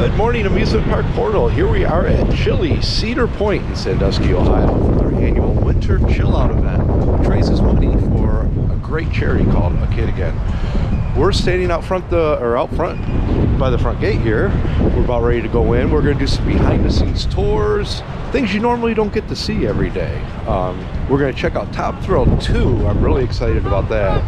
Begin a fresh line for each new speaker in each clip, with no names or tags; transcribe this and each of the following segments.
Good morning, Amusement Park Portal. Here we are at chilly Cedar Point in Sandusky, Ohio for their annual winter chill out event, which raises money for a great charity called A Kid Again. We're standing out front by the front gate here. We're about ready to go in. We're going to do some behind the scenes tours, things you normally don't get to see every day. We're going to check out Top Thrill 2. I'm really excited about that.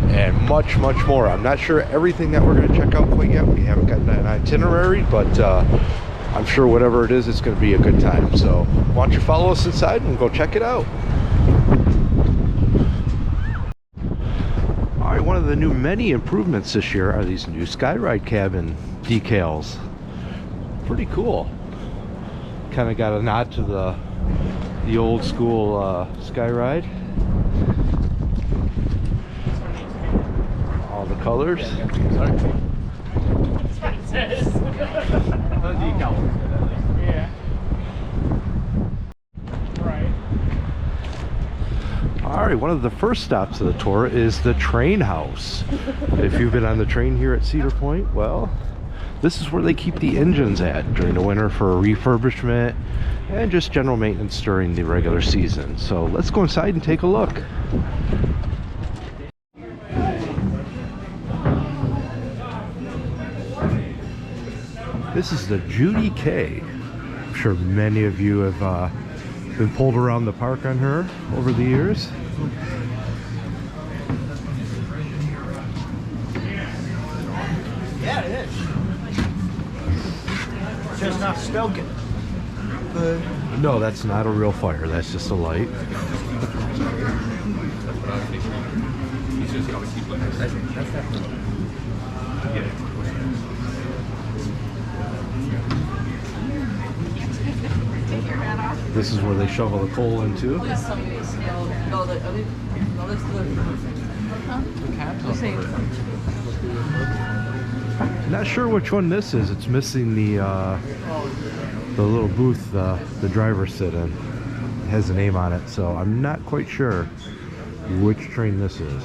And much more. I'm not sure everything that we're going to check out quite yet. We haven't gotten an itinerary, but I'm sure whatever it is, it's going to be a good time. So why don't you follow us inside and go check it out. Alright, one of the many improvements this year are these new Skyride cabin decals. Pretty cool. Kind of got a nod to the old school Skyride. All the colors.
Sorry. That's what it says. The decal. Yeah. Right.
Alright, one of the first stops of the tour is the train house. If you've been on the train here at Cedar Point, well, this is where they keep the engines at during the winter for refurbishment and just general maintenance during the regular season. So let's go inside and take a look. This is the Judy K. I'm sure many of you have been pulled around the park on her over the years.
Yeah, it is. It's just not stoking. But
No, that's not a real fire. That's just a light. This is where they shovel the coal into. Not sure which one this is. It's missing the little booth the drivers sit in. It has a name on it, so I'm not quite sure which train this is.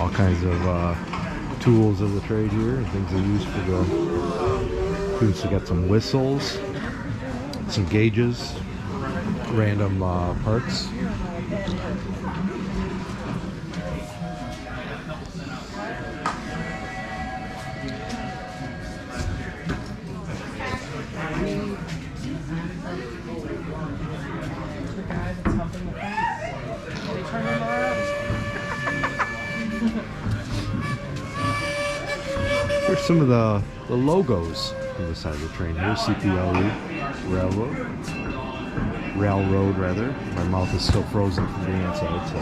All kinds of tools of the trade here and things they use for the students. We got some whistles, some gauges, random parts. Here's some of the logos on the side of the train. Here's CPLE, Railroad rather. My mouth is still frozen from being outside. So.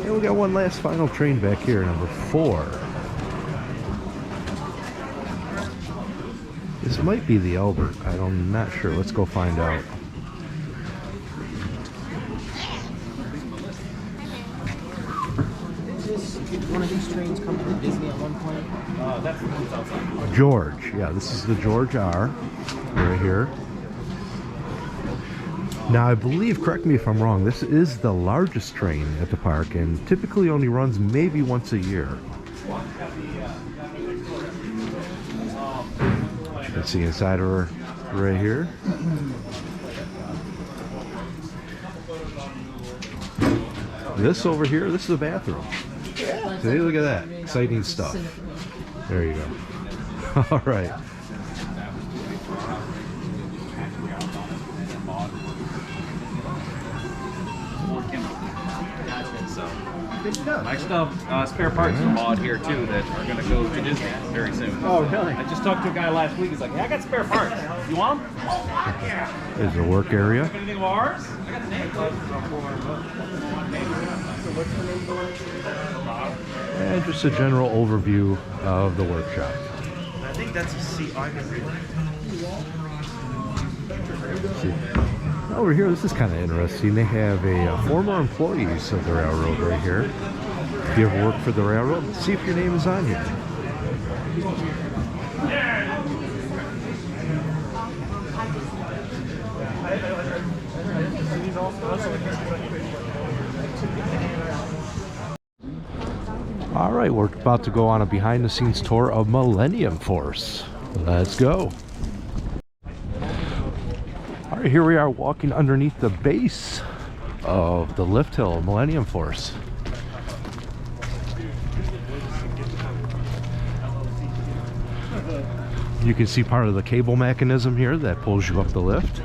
And we got one last final train back here, number 4. This might be the Albert. I'm not sure. Let's go find out.
did one of these trains come from Disney at one point?
That's the one's outside.
George. Yeah, this is the George R. right here. Now, I believe, correct me if I'm wrong, this is the largest train at the park and typically only runs maybe once a year. You can see inside her right here. This over here, this is the bathroom. See, look at that. Exciting stuff. There you go. All right.
Good stuff.
My stuff, spare parts are bought here too that are going to go to Disney very soon.
Oh, really?
I just talked to a guy last week. He's like, hey, I got spare parts. You want them? Yeah.
There's the work area.
Anything of ours? I got the name.
And just a general overview of the workshop.
I think that's a C.
See, over here, this is kind of interesting. They have a former employees of the railroad right here. If you ever work for the railroad, see if your name is on here. All right, we're about to go on a behind-the-scenes tour of Millennium Force. Let's go. All right, here we are walking underneath the base of the lift hill, Millennium Force. You can see part of the cable mechanism here that pulls you up the lift.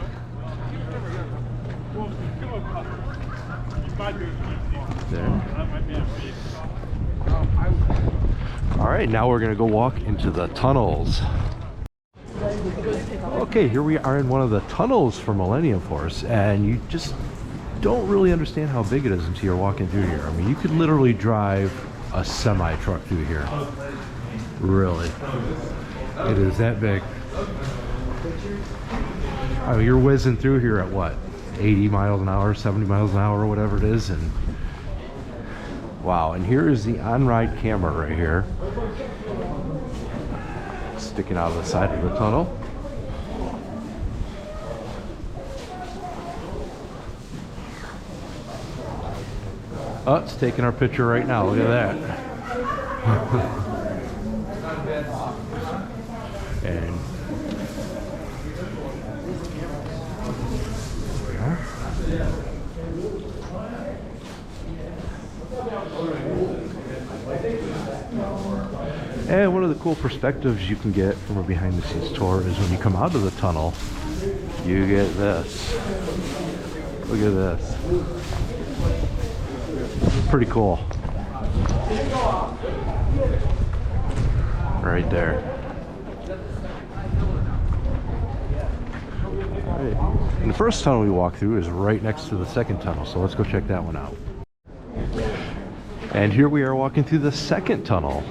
There. All right, now we're gonna go walk into the tunnels. Okay, here we are in one of the tunnels for Millennium Force, and you just don't really understand how big it is until you're walking through here. I mean, you could literally drive a semi truck through here. Really, it is that big. I mean, you're whizzing through here at what, 80 miles an hour, 70 miles an hour, or whatever it is, and wow. And here is the on-ride camera right here, sticking out of the side of the tunnel. Oh, it's taking our picture right now. Look at that. And and one of the cool perspectives you can get from a behind-the-scenes tour is when you come out of the tunnel, you get this. Look at this. Pretty cool. Right there. Right. And the first tunnel we walk through is right next to the second tunnel, so let's go check that one out. And here we are walking through the second tunnel.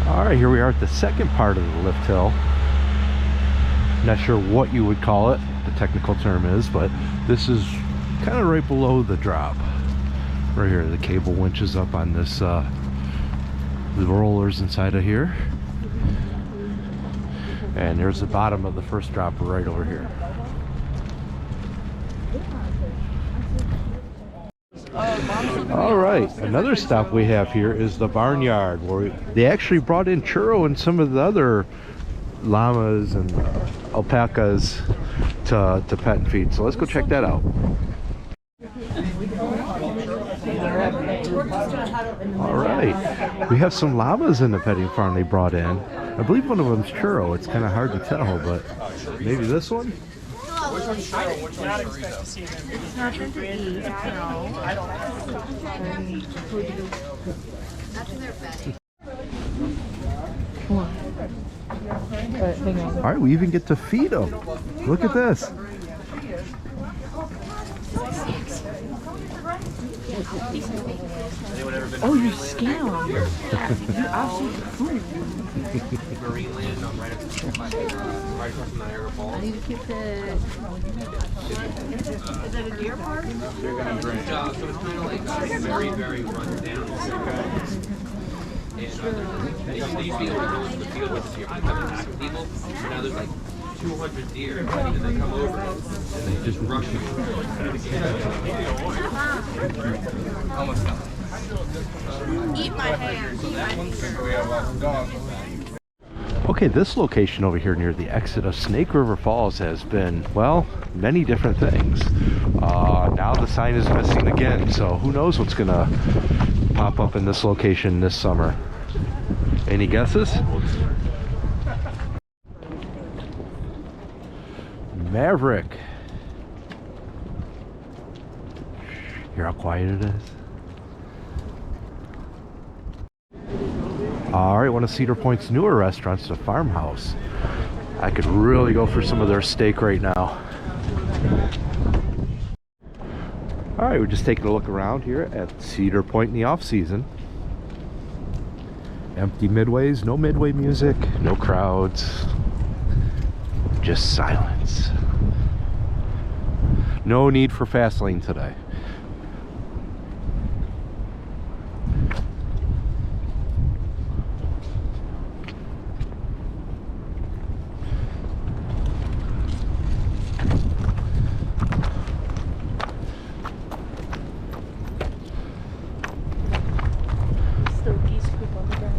Alright, here we are at the second part of the lift hill. Not sure what you would call it, the technical term is, but this is kind of right below the drop. Right here, the cable winches up on this, the rollers inside of here. And there's the bottom of the first drop right over here. All right, another stop we have here is the barnyard, where they actually brought in churro and some of the other llamas and alpacas to pet and feed. So let's go check that out. All right, we have some llamas in the petting farm they brought in. I believe one of them's churro. It's kind of hard to tell, but maybe this one?
Which one's churro? Which one's chorizo?
It's nothing to eat. No. I don't
All right, we even get to feed them. Look at this.
Anyone ever
Oh, you scam. You absolute fool. I need to keep the... Is it a deer park?
So it's kind of like very, very run down. And they used to be able to go to the field with your attack people. So now there's like 200 deer, and they come over and they just rush you. Almost done.
Eat my hand.
Okay, this location over here near the exit of Snake River Falls has been, well, many different things. Now the sign is missing again, so who knows what's gonna pop up in this location this summer. Any guesses? Maverick. Hear how quiet it is? Alright, one of Cedar Point's newer restaurants, the Farmhouse. I could really go for some of their steak right now. Alright, we're just taking a look around here at Cedar Point in the off season. Empty midways, no midway music, no crowds, just silence. No need for fast lane today.
Still geese poop on the ground.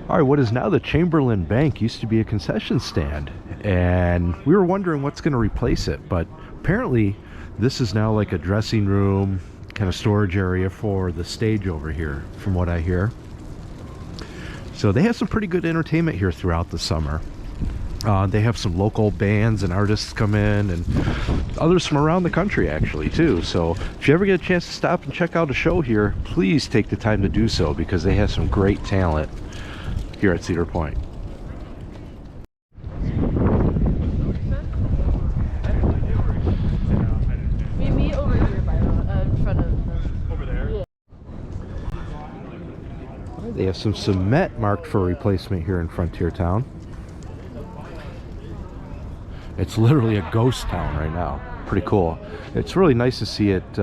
All right, what is now the Chamberlain Bank used to be a concession stand, and we were wondering what's going to replace it, but apparently this is now like a dressing room, kind of storage area for the stage over here, from what I hear. So they have some pretty good entertainment here throughout the summer. They have some local bands and artists come in, and others from around the country actually too. So if you ever get a chance to stop and check out a show here, please take the time to do so, because they have some great talent here at Cedar Point.
We meet over here by in front of
Over there.
Yeah.
They have some cement marked for replacement here in Frontier Town. It's literally a ghost town right now. Pretty cool. It's really nice to see it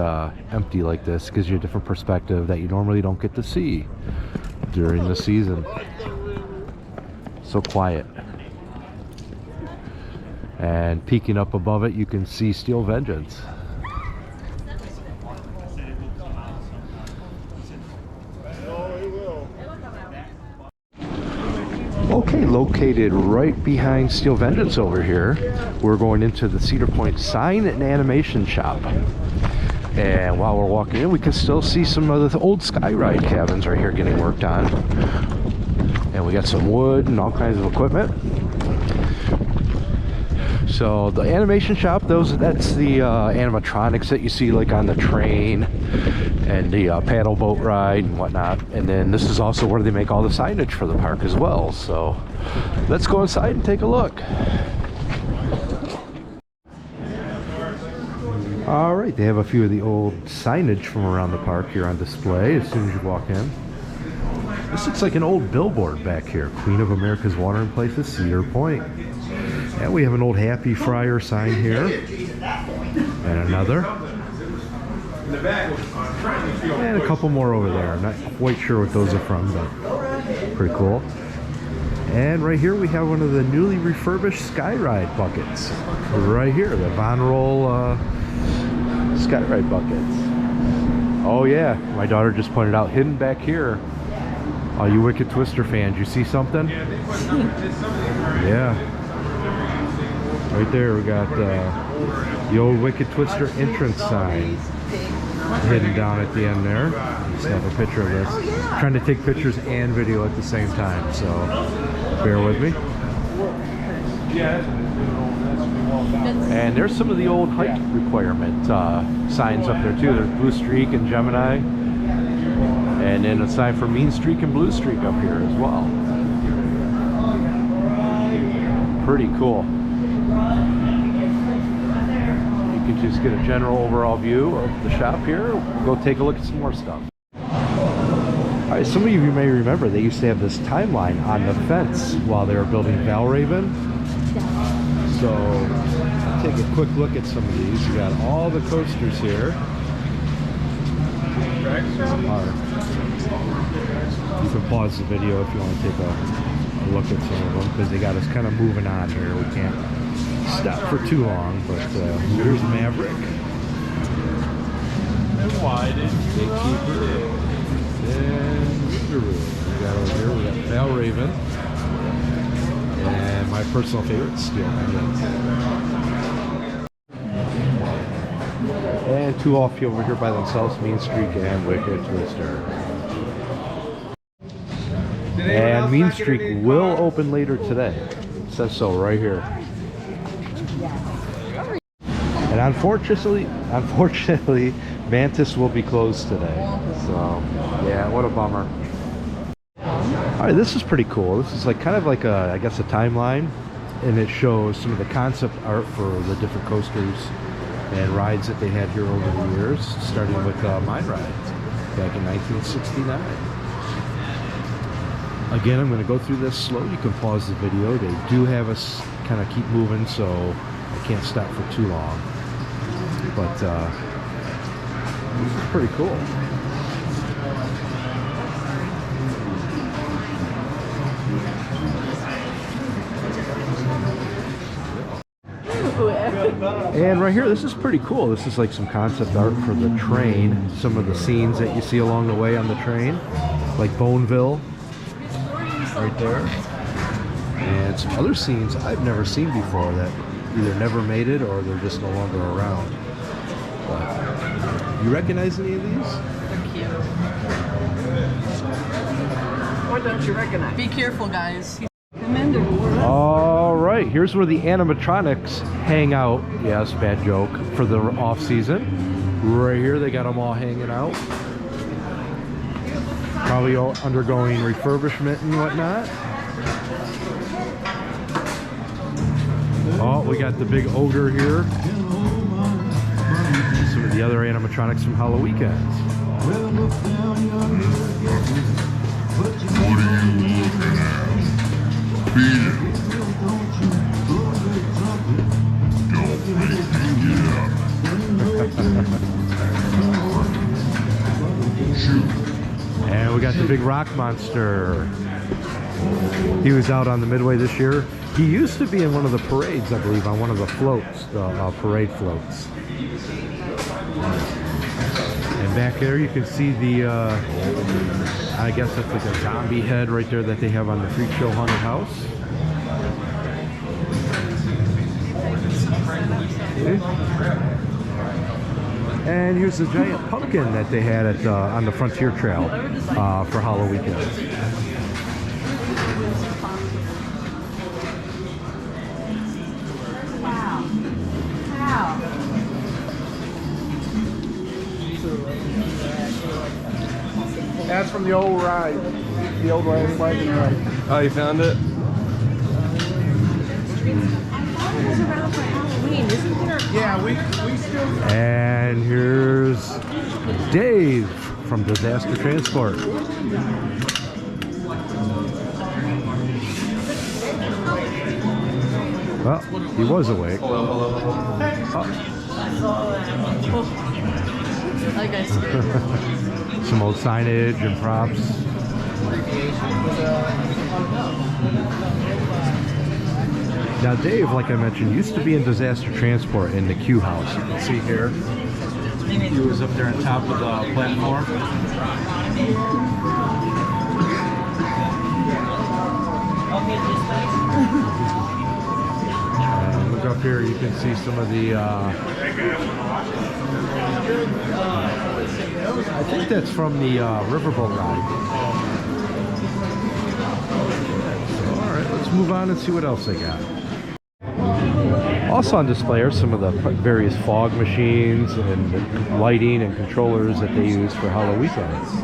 empty like this. Gives you a different perspective that you normally don't get to see during the season. So quiet. And peeking up above it, you can see Steel Vengeance. Okay, located right behind Steel Vengeance over here, we're going into the Cedar Point Sign and Animation Shop. And while we're walking in, we can still see some of the old Skyride cabins right here getting worked on. And we got some wood and all kinds of equipment. So the animation shop, that's the animatronics that you see like on the train and the paddle boat ride and whatnot. And then this is also where they make all the signage for the park as well. So let's go inside and take a look. All right, they have a few of the old signage from around the park here on display as soon as you walk in. This looks like an old billboard back here. Queen of America's Watering Places, Cedar Point. And we have an old Happy Friar sign here. And another. And a couple more over there. I'm not quite sure what those are from, but pretty cool. And right here we have one of the newly refurbished Skyride buckets. Right here, the Von Roll Skyride buckets. Oh yeah, my daughter just pointed out, hidden back here. All you Wicked Twister fans, you see something? Yeah. Right there we got the old Wicked Twister entrance sign. hidden down at the end there. Just have a picture of this. Trying to take pictures and video at the same time, so bear with me. And there's some of the old height requirement signs up there too. There's Blue Streak and Gemini, and then a sign for Mean Streak and Blue Streak up here as well. Pretty cool. You can just get a general overall view of the shop here. We'll go take a look at some more stuff. All right, some of you may remember they used to have this timeline on the fence while they were building Valraven. So take a quick look at some of these. You got all the coasters here. You can pause the video if you want to take a look at some of them, because they got us kind of moving on here. We can't stop for too long, but here's Maverick.
And why did you
Gatekeeper. And we got over here, we got Valraven. And my personal favorite, Steel Onions. And two off over here by themselves, Mean Streak and Wicked Twister. And Mean Streak will open later today. It says so right here. And unfortunately, Mantis will be closed today. So, yeah, what a bummer. All right, this is pretty cool. This is like kind of like a, I guess, a timeline, and it shows some of the concept art for the different coasters and rides that they had here over the years, starting with Mine Ride back in 1969. Again, I'm going to go through this slow. You can pause the video. They do have us kind of keep moving, so I can't stop for too long. But this is pretty cool. And right here, this is pretty cool. This is like some concept art for the train. Some of the scenes that you see along the way on the train, like Boneville, right there. And some other scenes I've never seen before that either never made it or they're just no longer around. But you recognize any of these?
They're cute. What don't you recognize? Be careful, guys.
All right, here's where the animatronics hang out. Yes, bad joke, for the off season. Right here, they got them all hanging out. Probably all undergoing refurbishment and whatnot. Oh, we got the big ogre here. Some of the other animatronics from Halloween Weekends. And we got the big rock monster. He was out on the Midway this year. He used to be in one of the parades, I believe, on one of the floats, the parade floats. And back there you can see the, I guess that's like a zombie head right there that they have on the Freak Show Haunted House. And here's the giant pumpkin that they had at on the Frontier Trail for Halloween Weekends.
Wow. Wow.
That's from the old ride. The old wagon ride.
Oh, you found it?
It was around for Halloween, isn't there?
Yeah, we still.
And here's Dave from Disaster Transport. Well, he was awake.
Like I said.
Some old signage and props. Now Dave, like I mentioned, used to be in Disaster Transport in the Q House. You can see here. He was up there on top of the platform. Look up here, you can see some of the I think that's from the riverboat ride. So, all right, let's move on and see what else they got. Also on display are some of the various fog machines and lighting and controllers that they use for Halloween events.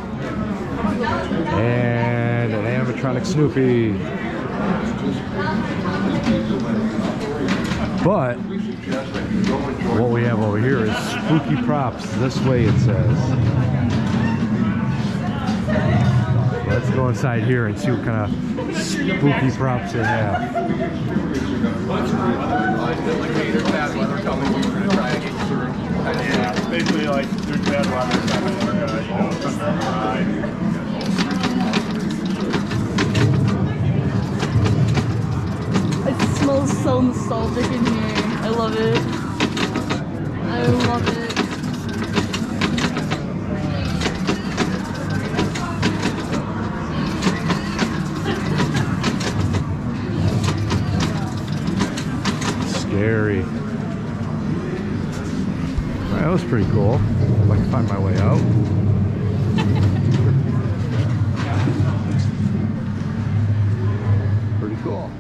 And an animatronic Snoopy. But what we have over here is spooky props. This way it says. Let's go inside here and see what kind of spooky props they have.
Yeah, it's basically like there's bad weather coming. We're gonna,
It smells so nostalgic in here. I love it. I love it.
Scary. That was pretty cool. If I can find my way out. Pretty cool.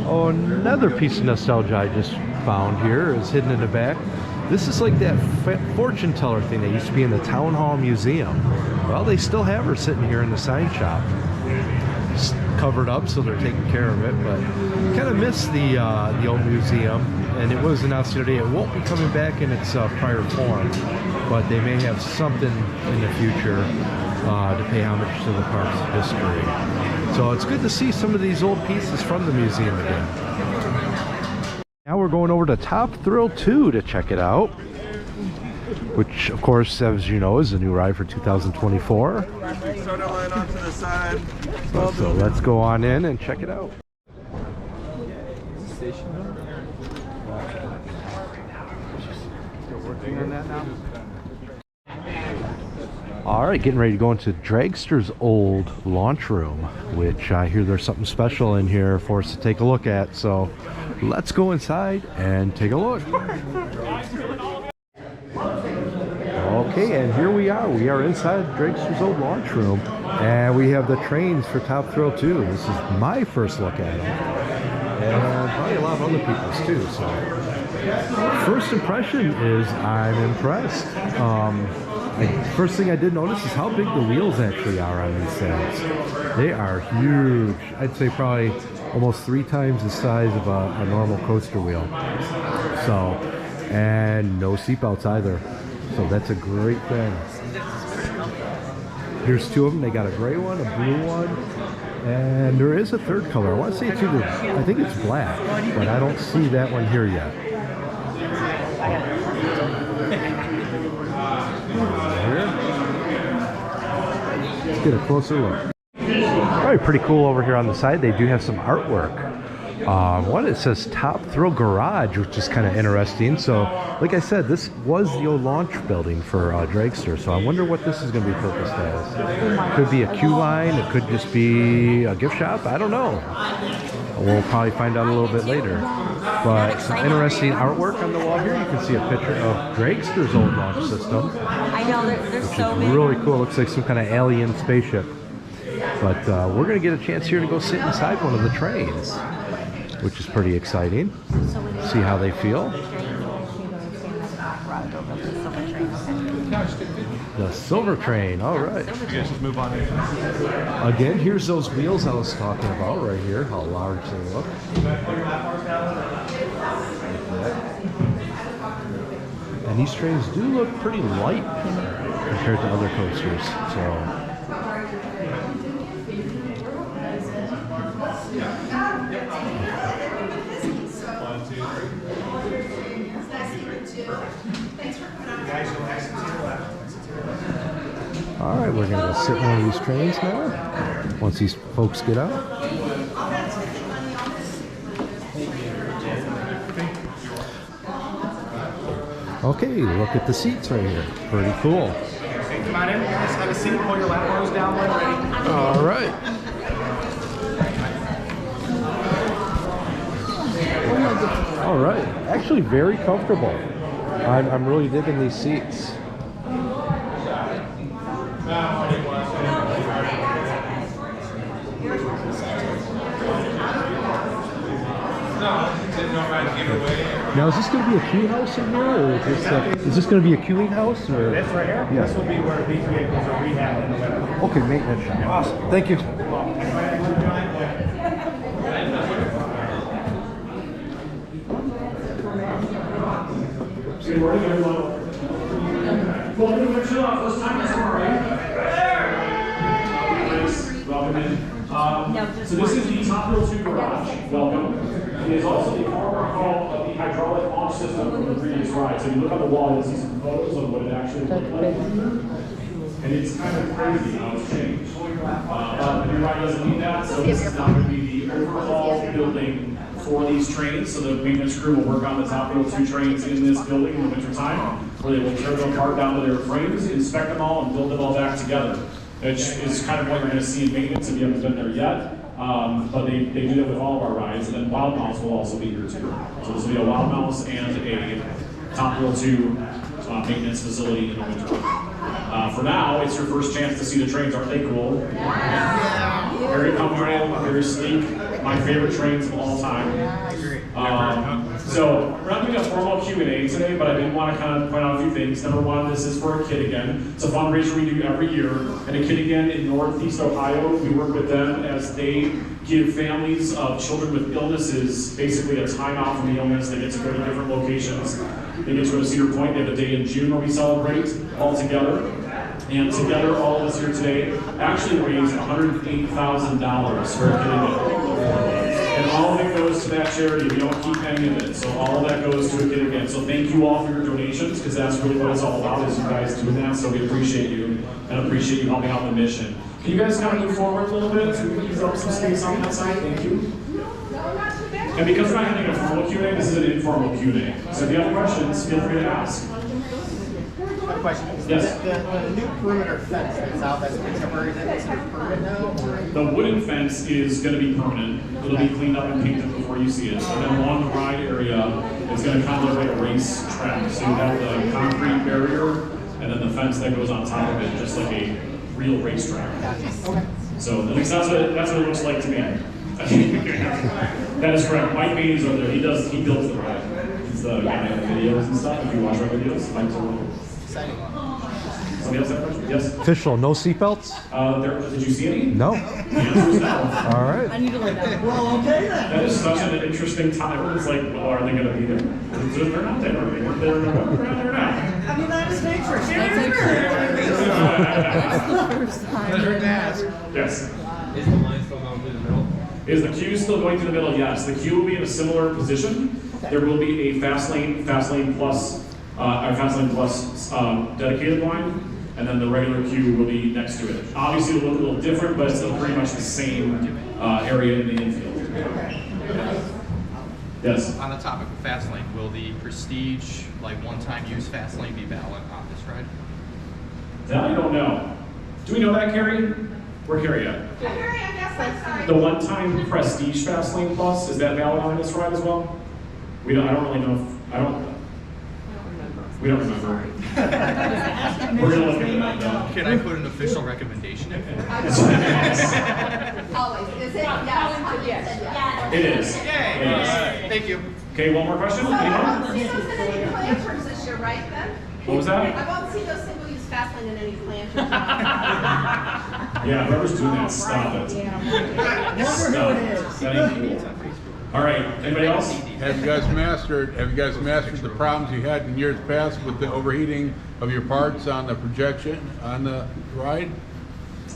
Oh, another piece of nostalgia I just found here is hidden in the back. This is like that fortune teller thing that used to be in the Town Hall Museum. Well, they still have her sitting here in the sign shop. Just covered up, so they're taking care of it, but kind of miss the old museum. And it was announced today it won't be coming back in its prior form, but they may have something in the future to pay homage to the park's history. So it's good to see some of these old pieces from the museum again. Now we're going over to Top Thrill 2 to check it out, which of course, as you know, is a new ride for 2024.
Soda line onto the side.
So let's go on in and check it out. All right, getting ready to go into Dragster's old launch room, which I hear there's something special in here for us to take a look at. So let's go inside and take a look. Okay, and here we are. We are inside Dragster's old launch room, and we have the trains for Top Thrill 2. This is my first look at them, and probably a lot of other people's too. So first impression is I'm impressed. First thing I did notice is how big the wheels actually are on these things. They are huge. I'd say probably almost 3 times the size of a normal coaster wheel. So, and no seatbelts either. So that's a great thing. Here's 2 of them. They got a gray one, a blue one, and there is a third color. I want to say it's either, I think it's black, but I don't see that one here yet. Let's get a closer look. All right, pretty cool over here on the side. They do have some artwork. One, it says Top Thrill Garage, which is kind of interesting. So, like I said, this was the old launch building for Dragster. So I wonder what this is going to be purposed as. Could be a queue line. It could just be a gift shop. I don't know. We'll probably find out a little bit later. But some interesting artwork on the wall here. You can see a picture of Dragster's old launch system.
I know, there's so many.
Really cool. Looks like some kind of alien spaceship. But we're going to get a chance here to go sit inside one of the trains, which is pretty exciting. See how they feel. The silver train. All right.
You guys just move on in.
Again, here's those wheels I was talking about right here. How large they look. And these trains do look pretty light compared to other coasters. So. All right, we're going to sit in one of these trains now, once these folks get out. Okay, look at the seats right here. Pretty cool.
Hey, come on in. Just have a seat. Pull your lap bars down when ready.
All right. All right, actually very comfortable. I'm really digging these seats. Now, is this going to be a queue house in here, or is this going to be a queuing house? Or?
This right here?
Yeah.
This will be where these vehicles are rehabbed in the winter.
Okay, maintenance shop. Awesome. Thank you.
Welcome to Chill Out. First time in summer, right? Welcome in. So this is the Top Hill 2 garage. Welcome. It is also the former home of the hydraulic launch system from the previous ride. So you look on the wall, you'll see some photos of what it actually looked like. And it's kind of crazy how it's changed. But the new ride doesn't need that, so this is not going to be the overhaul building for these trains. So the maintenance crew will work on the Top Hill 2 trains in this building in the wintertime, where they will tear them apart down to their frames, inspect them all, and build them all back together. Which is kind of what you're going to see in maintenance if you haven't been there yet. But they do that with all of our rides, and then Wild Mouse will also be here too. So this will be a Wild Mouse and a Top Hill 2 maintenance facility in the winter. For now, it's your first chance to see the trains. Aren't they cool? Very comfortable, very sleek. My favorite trains of all time. So we're not doing a formal Q&A today, but I did want to kind of point out a few things. Number one, this is for a Kid Again. It's a fundraiser we do every year. And a Kid Again in Northeast Ohio, we work with them as they give families of children with illnesses basically a time out from the illness. They get to go to different locations. They get to go to Cedar Point. They have a day in June where we celebrate all together. And together, all of us here today actually raised $108,000 for a Kid Again. And all of it goes to that charity. We don't keep any of it. So all of that goes to a Kid Again. So thank you all for your donations, because that's really what it's all about, is you guys doing that. So we appreciate you and appreciate you helping out the mission. Can you guys kind of move forward a little bit so we can use up some space on that side? Thank you. And because we're not having a formal Q&A, this is an informal Q&A. So if you have questions, feel free to ask.
Question.
Yes.
The new perimeter fence that's out, that's temporary, is that permanent now? Or?
The wooden fence is going to be permanent. It'll be cleaned up and painted before you see it. And then along the ride area, it's going to kind of look like a race track. So you have the concrete barrier, and then the fence that goes on top of it, just like a real racetrack. So at least that's what it looks like to me. That is correct. Mike Baines over there. He builds the ride. He's the guy in the videos and stuff. If you watch our videos, Mike's over there.
Exciting.
Somebody else have a question? Yes?
Official, no seatbelts?
Did you see any?
No.
The answer is no.
All right.
I need to lay down.
Well, okay then.
That is such an interesting time. It's like, well, are they going to be there? They're not there. They weren't there in November. They're there now.
I'm the United States for
That's the first time.
Yes.
Is the line still going through the middle?
Is the queue still going through the middle? Yes. The queue will be in a similar position. There will be a fast lane plus dedicated line, and then the regular queue will be next to it. Obviously, it'll look a little different, but it's still pretty much the same area in the infield. Yes.
On the topic of Fastlane, will the Prestige, like one-time use Fastlane be valid on this ride?
That I don't know. Do we know that, Carrie? Where Carrie at?
Carrie, I guess I'm sorry.
The one-time Prestige Fastlane Plus, is that valid on this ride as well? I don't really know. We don't remember. We're gonna look at that.
Can I put an official recommendation in?
Always. Is it? Yes.
It is.
Yay! Thank you.
Okay, one more question?
So I
Anyone?
won't see those in any planters this year, right, Ben?
What was that?
I won't see those single-use Fastlane in any planters.
Yeah, whoever's doing that, stop it. Stop. That ain't cool. All right, anybody else?
Have you guys mastered the problems you had in years past with the overheating of your parts on the projection on the ride?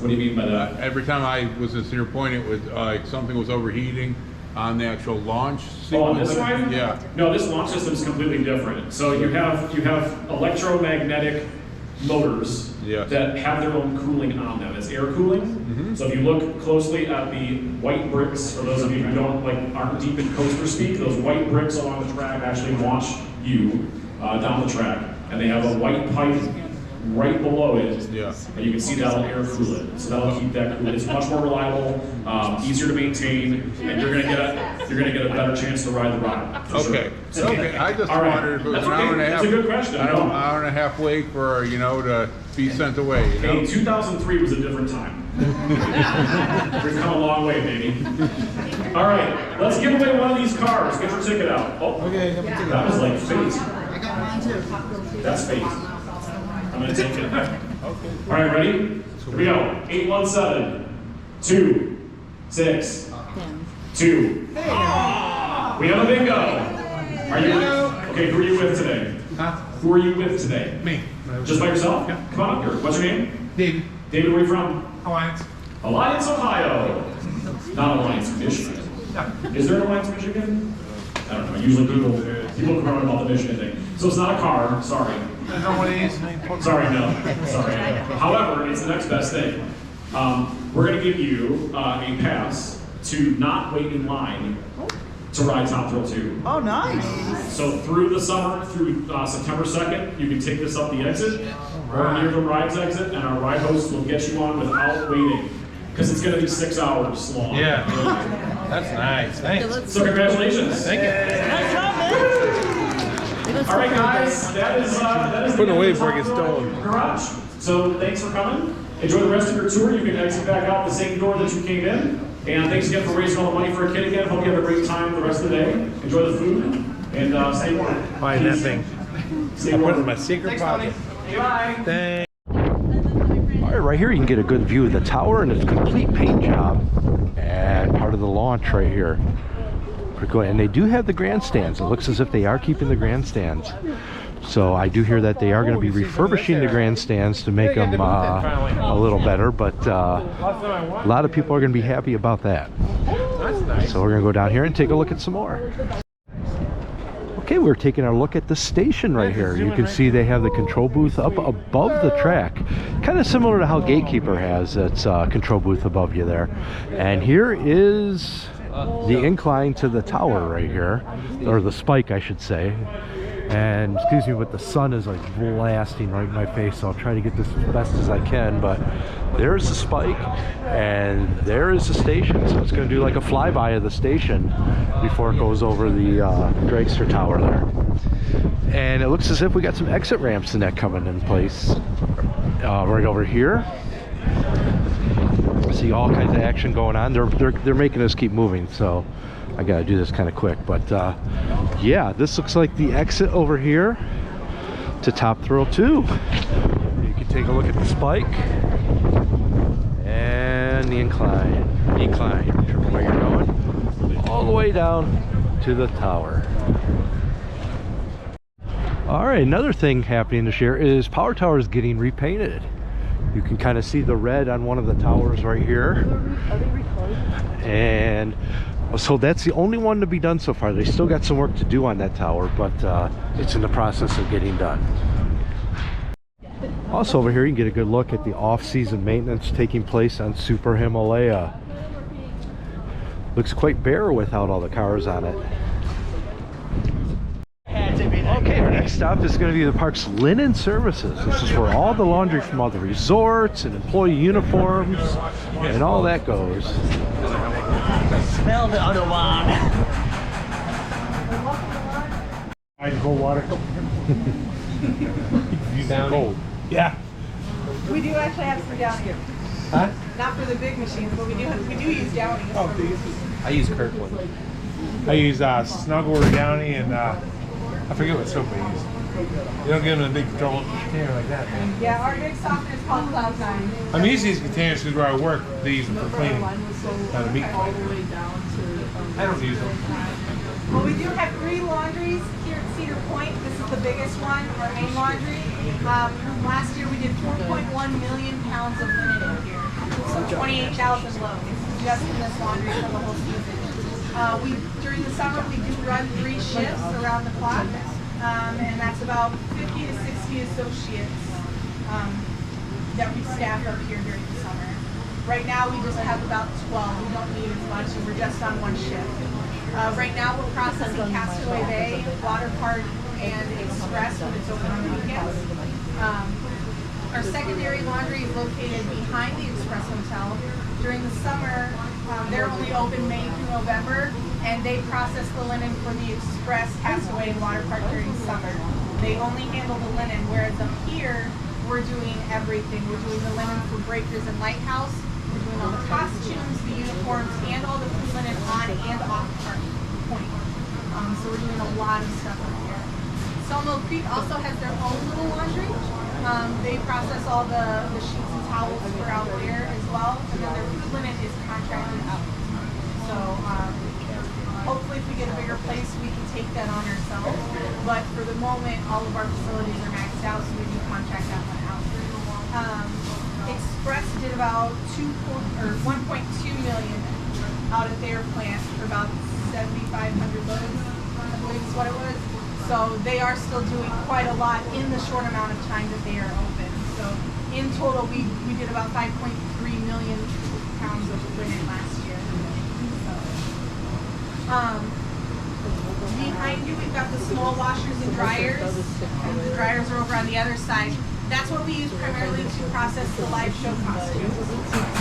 What do you mean by that?
Every time I was at Cedar Point, it was like something was overheating on the actual launch sequence.
Oh, on this ride?
Yeah.
No, this launch system is completely different. So you have electromagnetic motors that have their own cooling on them. It's air cooling. So if you look closely at the white bricks, for those of you who aren't deep in coaster speak, those white bricks along the track actually launch you down the track, and they have a white pipe right below it.
Yeah.
And you can see that'll air cool it. So that'll keep that cool. It's much more reliable, easier to maintain, and you're gonna get a better chance to ride the ride. for sure.
Okay.
So-
Okay. I just
All right.
wondered if it was
That's
an hour
okay.
and a half.
That's a good question.
I don't,
No.
hour and a half wait for, you know, to be sent away, you know?
Hey, 2003 was a different time. We've come a long way, baby. All right, let's give away one of these cars. Get your ticket out. Oh, okay, that was like fate.
I got mine too.
That's fate. I'm gonna take it. All right, ready? Here we go. 817 26 2. We have a bingo. Are you? Okay, who are you with today?
Huh?
Who are you with today?
Me.
Just by yourself? Come on up here. What's your name?
David.
David, where are you from?
Alliance.
Alliance, Ohio. Not Alliance, Michigan. Is there an Alliance, Michigan? I don't know. Usually people can remember about the Michigan thing. So it's not a car. Sorry.
There's no one of these.
Sorry, no. Sorry. However, it's the next best thing. We're going to give you a pass to not wait in line to ride Top Thrill 2.
Oh, nice.
So through the summer, through September 2nd, you can take this up the exit or near the rides exit, and our ride host will get you on without waiting. Because it's going to be 6 hours long.
Yeah. That's nice. Thanks.
So congratulations.
Thank you.
Nice job, man.
All right, guys. That is
Put
the
away
end of
before it
the
gets
Top Thrill
stolen.
Garage. So thanks for coming. Enjoy the rest of your tour. You can exit back out the same door that you came in. And thanks again for raising all the money for a kid again. Hope you have a great time the rest of the day. Enjoy the food and stay warm.
Find that thing.
Stay
I put it in
warm.
my secret pocket.
Bye.
Thanks.
All right, right here you can get a good view of the tower and its complete paint job and part of the launch right here. Pretty cool. And they do have the grandstands. It looks as if they are keeping the grandstands. So I do hear that they are going to be refurbishing the grandstands to make them a little better, but a lot of people are going to be happy about that. So we're going to go down here and take a look at some more. Okay, we're taking a look at the station right here. You can see they have the control booth up above the track. Kind of similar to how Gatekeeper has its control booth above you there. And here is the incline to the tower right here, or the spike I should say. And excuse me, but the sun is like blasting right in my face, so I'll try to get this as best as I can. But there's the spike and there is the station, so it's going to do like a flyby of the station before it goes over the dragster tower there. And it looks as if we got some exit ramps in that coming in place right over here. See all kinds of action going on. They're making us keep moving, so I gotta do this kind of quick. But yeah, this looks like the exit over here to Top Thrill 2. You can take a look at the spike and the incline. Whichever way you're going, all the way down to the tower. All right, another thing happening this year is Power Tower is getting repainted. You can kind of see the red on one of the towers right here. And so that's the only one to be done so far. They still got some work to do on that tower, but it's in the process of getting done. Also over here you can get a good look at the off-season maintenance taking place on Super Himalaya. Looks quite bare without all the cars on it. Okay, our next stop is going to be the park's linen services. This is where all the laundry from all the resorts and employee uniforms and all that goes.
Smell the other one.
I cold water. Use that cold. Yeah.
We do actually have for Downy.
Huh?
Not for the big machines, but we do use Downy.
Oh, do you?
I use Kirkland.
I use Snuggle or Downy and I forget what soap I use. You don't get them in a big container like that, man.
Yeah, our big softener is called Cloud9.
I'm using these containers because where I work, they use them for cleaning. Not a meat fight. I don't use them.
Well, we do have 3 laundries here at Cedar Point. This is the biggest one, our main laundry. Last year we did 4.1 million pounds of linen in here. So 28,000 loads just in this laundry for the whole season. During the summer we do run 3 shifts around the clock. And that's about 50 to 60 associates that we staff up here during the summer. Right now we just have about 12. We don't need as much, and we're just on 1 shift. Right now we're processing Castaway Bay, Water Park, and Express when it's open on the weekends. Our secondary laundry is located behind the Express Hotel. During the summer, they're only open May through November, and they process the linen for the Express, Castaway, and Water Park during summer. They only handle the linen, whereas up here, we're doing everything. We're doing the linen for Breakers and Lighthouse. We're doing all the costumes, the uniforms, and all the food linen on and off Park Point. So we're doing a lot of stuff up here. Sawmill Creek also has their own little laundry. They process all the sheets and towels for out there as well, and then their food linen is contracted out. So hopefully if we get a bigger place, we can take that on ourselves. But for the moment, all of our facilities are maxed out, so we do contract that one out. Express did about 1.2 million out at their plant for about 7,500 loads, I believe is what it was. So they are still doing quite a lot in the short amount of time that they are open. So in total, we did about 5.3 million pounds of linen last year. So, behind you, we've got the small washers and dryers. And the dryers are over on the other side. That's what we use primarily to process the live show costumes.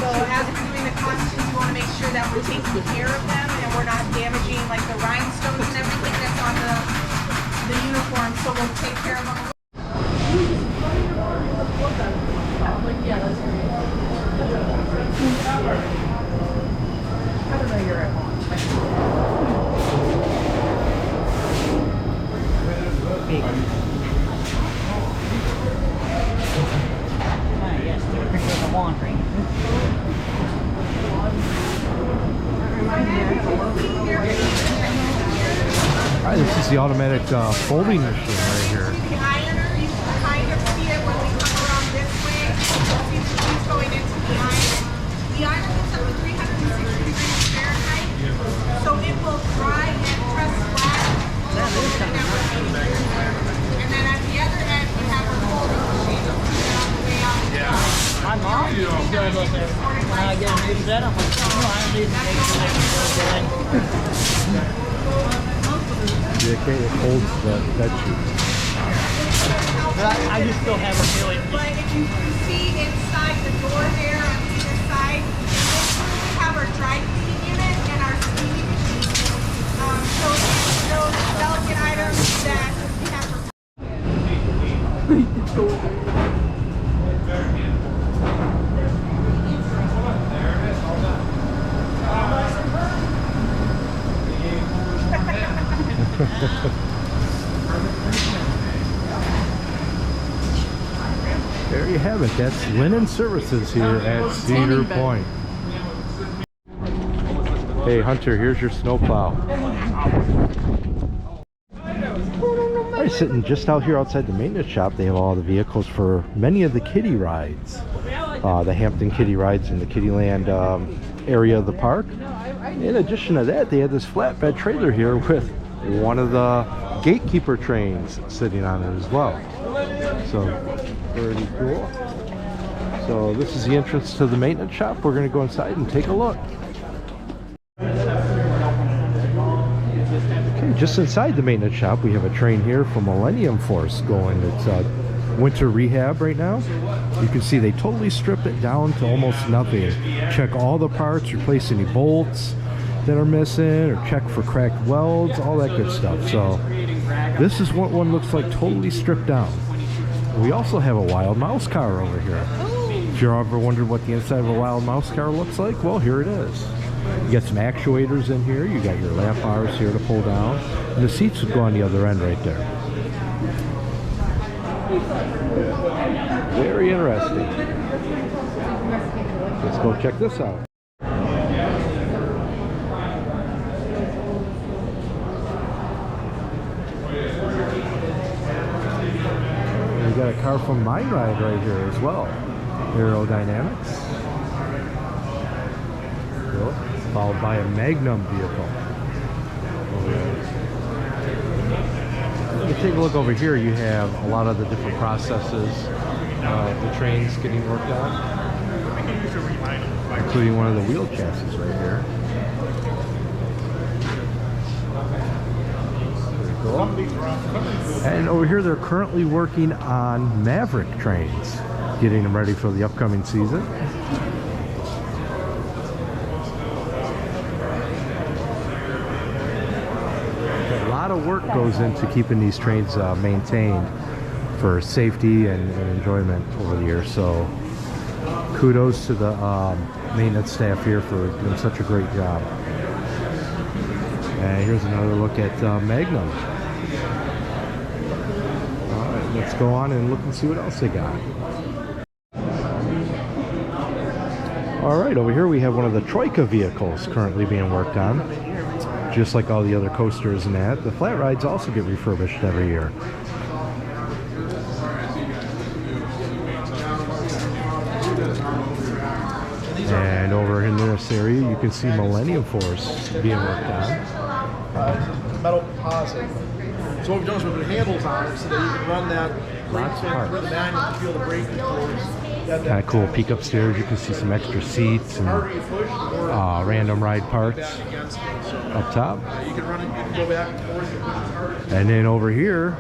So as we're doing the costumes, we want to make sure that we're taking care of them and we're not damaging like the rhinestones and everything that's on the uniform, so we'll take care of them.
Yeah, that's great.
I don't know you're at home.
Yes, they're picking the laundry.
All right, this is the automatic folding machine right here.
The ironer, you can kind of see it when we come around this way. You see the sheets going into the iron. The iron goes up to 360 degrees Fahrenheit, so it will dry and press flat. And then at the other end, we have a folding machine on the way out.
My mom, when I get a new set, I'm like, oh, I need to make sure that
Yeah, okay, it holds the bed sheets.
But I just still have a feeling.
But if you can see inside the door there on either side, we have our dry cleaning unit and our steaming machine. So it's those delicate items that we have for
There you have it. That's linen services here at Cedar Point. Hey Hunter, here's your snowplow. All right, sitting just out here outside the maintenance shop, they have all the vehicles for many of the kiddie rides. The Hampton kiddie rides in the Kiddieland area of the park. In addition to that, they have this flatbed trailer here with one of the gatekeeper trains sitting on it as well. So pretty cool. So this is the entrance to the maintenance shop. We're going to go inside and take a look. Okay, just inside the maintenance shop, we have a train here from Millennium Force going. It's winter rehab right now. You can see they totally stripped it down to almost nothing. Check all the parts, replace any bolts that are missing, or check for cracked welds, all that good stuff. So this is what one looks like, totally stripped down. We also have a Wild Mouse car over here. If you're ever wondering what the inside of a Wild Mouse car looks like, well, here it is. You got some actuators in here. You got your lamp bars here to pull down, and the seats would go on the other end right there. Very interesting. Let's go check this out. We got a car from My Ride right here as well. Aerodynamics. Cool. Followed by a Magnum vehicle. You take a look over here, you have a lot of the different processes, the trains getting worked on, including one of the wheel chassis right here. Pretty cool. And over here they're currently working on Maverick trains. getting them ready for the upcoming season. A lot of work goes into keeping these trains maintained for safety and enjoyment over the years. So kudos to the maintenance staff here for doing such a great job. And here's another look at Magnum. All right, let's go on and look and see what else they got. All right, over here we have one of the Troika vehicles currently being worked on. Just like all the other coasters and that, the flat rides also get refurbished every year. And over in this area, you can see Millennium Force being worked on.
It's a metal composite. So what we've done is we put handles on it so that you can run that brake stick through the manual to feel the braking force.
Kind of cool. Peek upstairs, you can see some extra seats and random ride parts up top.
You can run it, you can go back and forth.
And then over here,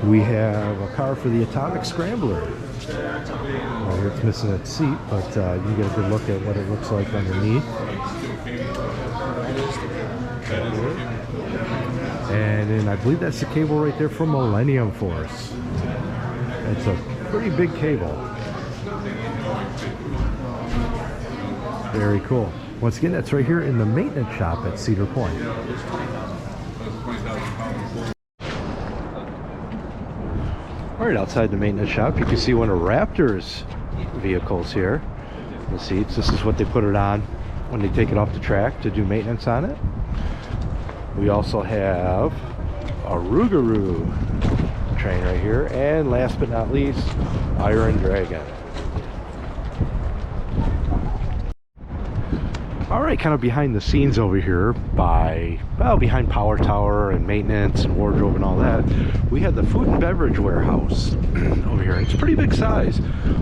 we have a car for the Atomic Scrambler. Well, here it's missing its seat, but you can get a good look at what it looks like underneath. And then I believe that's the cable right there from Millennium Force. It's a pretty big cable. Very cool. Once again, that's right here in the maintenance shop at Cedar Point. All right, outside the maintenance shop, you can see one of Raptor's vehicles here. The seats, this is what they put it on when they take it off the track to do maintenance on it. We also have a Rougarou train right here, and last but not least, Iron Dragon. All right, kind of behind the scenes over here behind Power Tower and maintenance and wardrobe and all that, we have the food and beverage warehouse over here. It's pretty big size,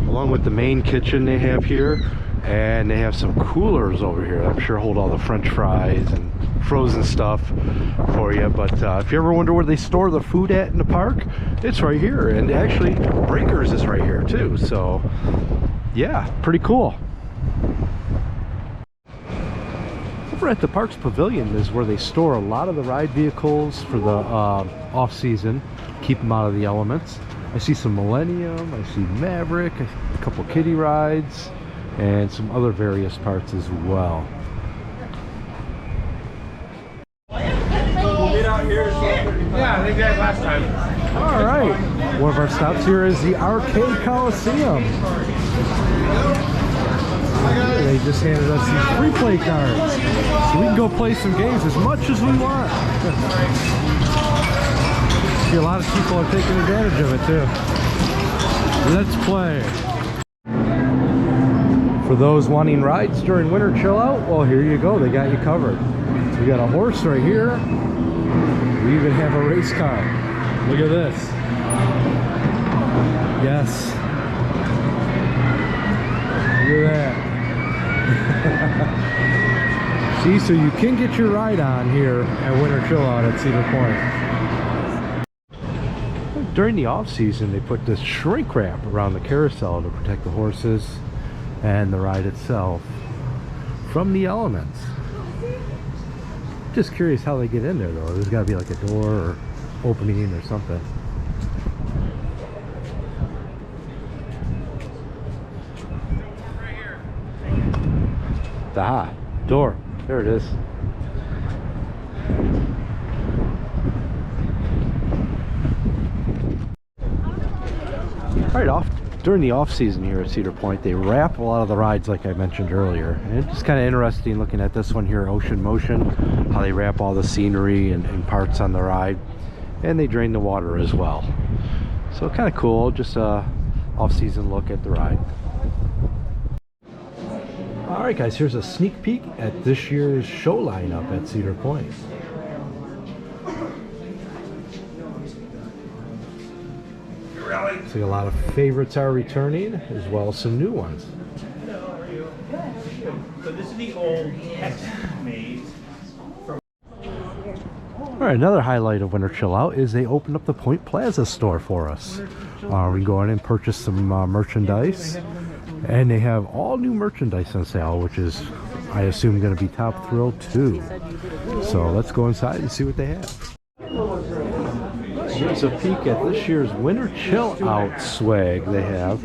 along with the main kitchen they have here, and they have some coolers over here that I'm sure hold all the French fries and frozen stuff for you. But if you ever wonder where they store the food at in the park, it's right here. And actually, Breakers is right here too. So yeah, pretty cool. Over at the Parks Pavilion is where they store a lot of the ride vehicles for the off-season, keep them out of the elements. I see some Millennium, I see Maverick, a couple kiddie rides, and some other various parts as well.
We'll meet out here.
Yeah, I think that last time.
All right, one of our stops here is the Arcade Coliseum. They just handed us these free play cards, so we can go play some games as much as we want. See, a lot of people are taking advantage of it too. Let's play. For those wanting rides during winter chill out, well, here you go. They got you covered. We got a horse right here. We even have a race car. Look at this. Yes. Look at that. See, so you can get your ride on here at Winter Chill Out at Cedar Point. During the off season, they put this shrink wrap around the carousel to protect the horses and the ride itself from the elements. Just curious how they get in there though. There's got to be like a door or opening or something. Aha, door. There it is. All right, during the off season here at Cedar Point, they wrap a lot of the rides like I mentioned earlier. And it's just kind of interesting looking at this one here, Ocean Motion, how they wrap all the scenery and parts on the ride. And they drain the water as well. So kind of cool, just a off-season look at the ride. Alright guys, here's a sneak peek at this year's show lineup at Cedar Point. So a lot of favorites are returning, as well as some new ones.
So this is the old Hex maze.
Alright, another highlight of Winter Chill Out is they opened up the Point Plaza store for us. We can go in and purchase some merchandise. And they have all new merchandise on sale, which is, I assume, going to be Top Thrill 2. So let's go inside and see what they have. Here's a peek at this year's Winter Chill Out swag they have.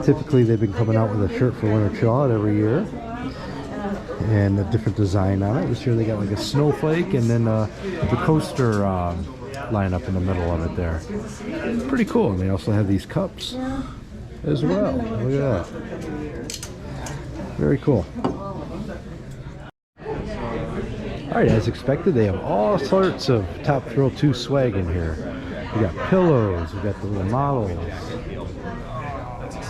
Typically, they've been coming out with a shirt for Winter Chill Out every year. And a different design on it. This year they got like a snowflake and then the coaster lineup in the middle of it there. Pretty cool. And they also have these cups as well. Look at that. Very cool. Alright, as expected, they have all sorts of Top Thrill 2 swag in here. We got pillows, we got the little models.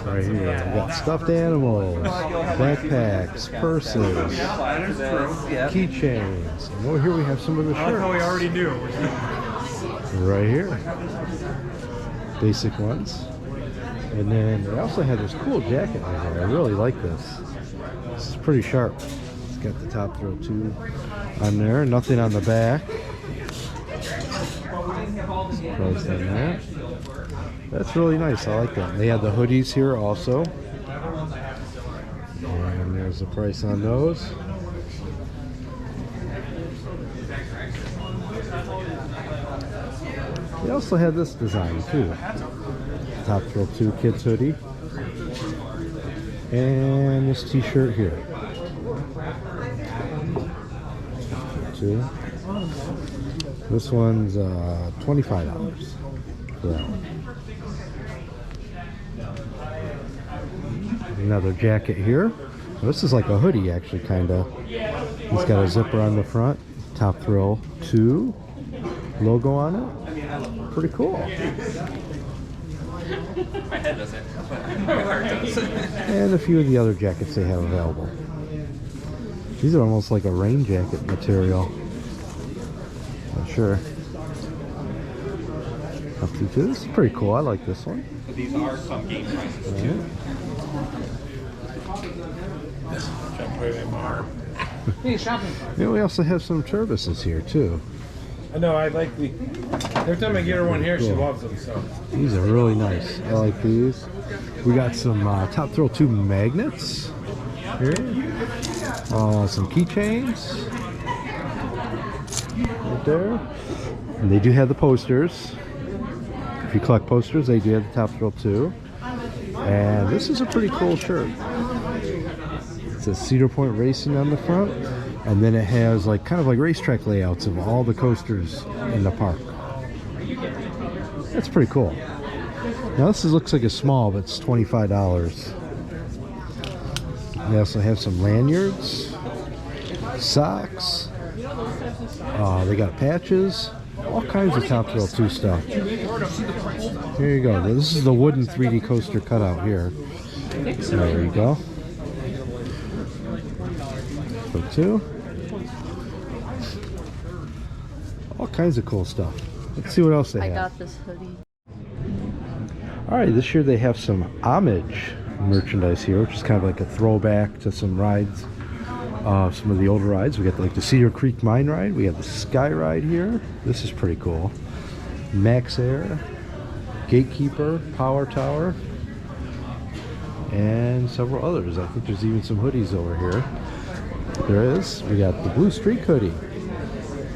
Right here, we got stuffed animals, backpacks, purses, keychains. And over here we have some of the shirts. I like how we already knew. Right here. Basic ones. And then they also have this cool jacket right here. I really like this. This is pretty sharp. It's got the Top Thrill 2 on there. Nothing on the back. Price on there. That's really nice. I like that. They have the hoodies here also. And there's the price on those. They also have this design too. Top Thrill 2 kids hoodie. And this t-shirt here. Two. This one's $25 for that one. Another jacket here. This is like a hoodie actually, kinda. It's got a zipper on the front. Top Thrill 2 logo on it. Pretty cool. And a few of the other jackets they have available. These are almost like a rain jacket material. Not sure. Up to two. This is pretty cool. I like this one.
These are some game prices too.
Hey, shopping.
Yeah, we also have some Turbises here too.
I know, I like the... Every time I get her one here, she loves them, so...
These are really nice. I like these. We got some Top Thrill 2 magnets here. Some keychains. Right there. And they do have the posters. If you collect posters, they do have the Top Thrill 2. And this is a pretty cool shirt. It says Cedar Point Racing on the front. And then it has like kind of like racetrack layouts of all the coasters in the park. That's pretty cool. Now this looks like a small, but it's $25. They also have some lanyards, socks. They got patches, all kinds of Top Thrill 2 stuff. Here you go. This is the wooden 3D coaster cutout here. There you go. For two. All kinds of cool stuff. Let's see what else they have.
I got this hoodie.
Alright, this year they have some homage merchandise here, which is kind of like a throwback to some rides. Some of the older rides. We got like the Cedar Creek Mine Ride. We have the Sky Ride here. This is pretty cool. Max Air, Gatekeeper, Power Tower, and several others. I think there's even some hoodies over here. There is. We got the Blue Streak hoodie.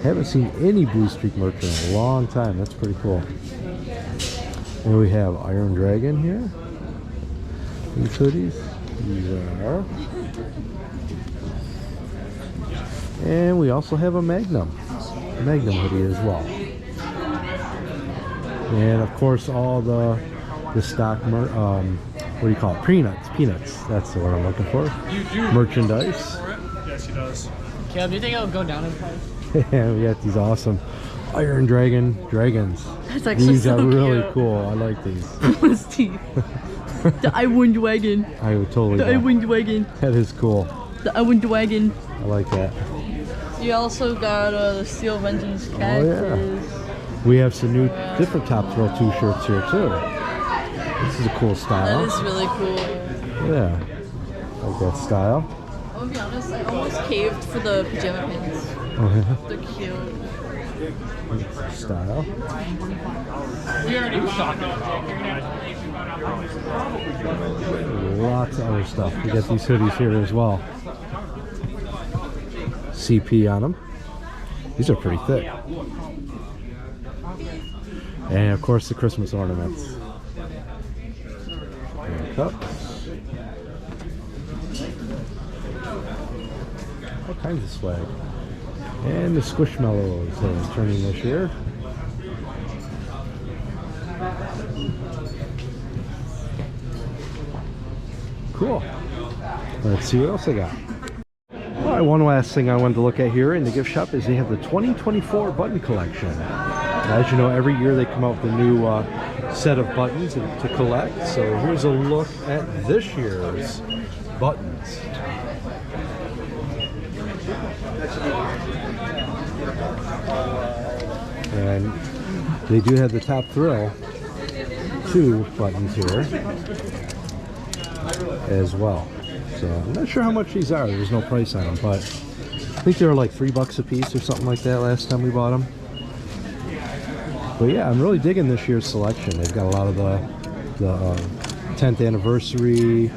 Haven't seen any Blue Streak merch in a long time. That's pretty cool. And we have Iron Dragon here. These hoodies. These are. And we also have a Magnum hoodie as well. And of course all the stock what do you call it? Peanuts. That's the word I'm looking for. Merchandise.
Yes, he does.
Caleb, do you think it'll go down in price?
Yeah, we got these awesome Iron Dragon dragons.
That's actually
These
so
are really
cute.
cool. I like these.
His teeth. The Iron Dragon.
I would totally.
The Iron Dragon.
That is cool.
The Iron Dragon.
I like that.
You also got the Steel Vengeance cactus.
Oh yeah. We have some new, different Top Thrill 2 shirts here too. This is a cool style.
That is really cool.
Yeah, I like that style.
I'll be honest, I almost caved for the pajama pants.
Oh, yeah.
They're cute.
style.
We already talked.
Lots of other stuff. We got these hoodies here as well. CP on them. These are pretty thick. And of course the Christmas ornaments. And cups. All kinds of swag. And the Squishmallows are turning this year. Cool. Let's see what else I got. All right, one last thing I wanted to look at here in the gift shop is they have the 2024 button collection. As you know, every year they come out with a new set of buttons to collect. So here's a look at this year's buttons. And they do have the Top Thrill 2 buttons here as well. So I'm not sure how much these are. There's no price on them, but I think they were like $3 a piece or something like that last time we bought them. But yeah, I'm really digging this year's selection. They've got a lot of the 10th anniversary,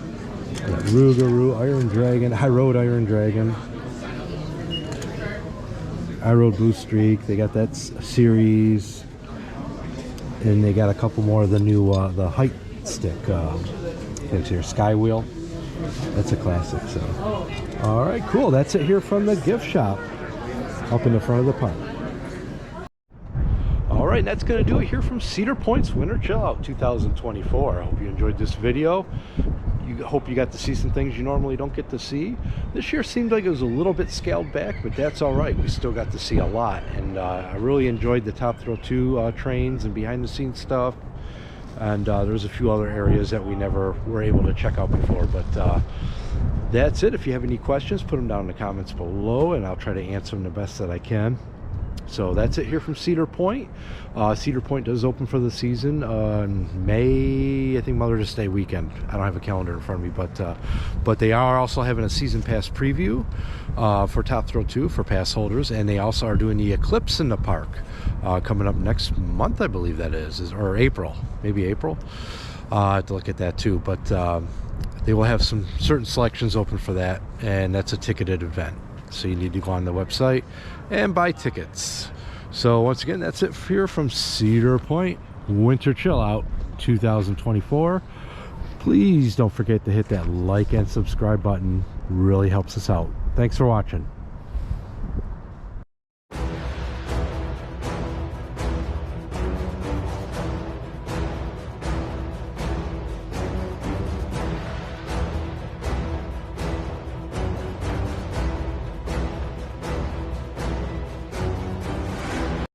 Rougarou, Iron Dragon, I Rode Iron Dragon, I Rode Blue Streak. They got that series, and they got a couple more of the new the height stick. It's here, Sky Wheel. That's a classic. So, all right, cool. That's it here from the gift shop up in the front of the park. All right, that's going to do it here from Cedar Point's Winter Chill Out 2024. I hope you enjoyed this video. Hope you got to see some things you normally don't get to see. This year seemed like it was a little bit scaled back, but that's all right. We still got to see a lot, and I really enjoyed the Top Thrill 2 trains and behind the scenes stuff. And there's a few other areas that we never were able to check out before, but that's it. If you have any questions, put them down in the comments below and I'll try to answer them the best that I can. So that's it here from Cedar Point. Cedar Point does open for the season in May, I think Mother's Day weekend. I don't have a calendar in front of me, but they are also having a season pass preview for Top Thrill 2 for pass holders, and they also are doing the Eclipse in the park coming up next month, I believe that is or April, maybe April. I have to look at that too, but they will have some certain selections open for that, and that's a ticketed event. So you need to go on the website and buy tickets. So once again, that's it here from Cedar Point Winter Chill Out 2024. Please don't forget to hit that like and subscribe button. Really helps us out. Thanks for watching.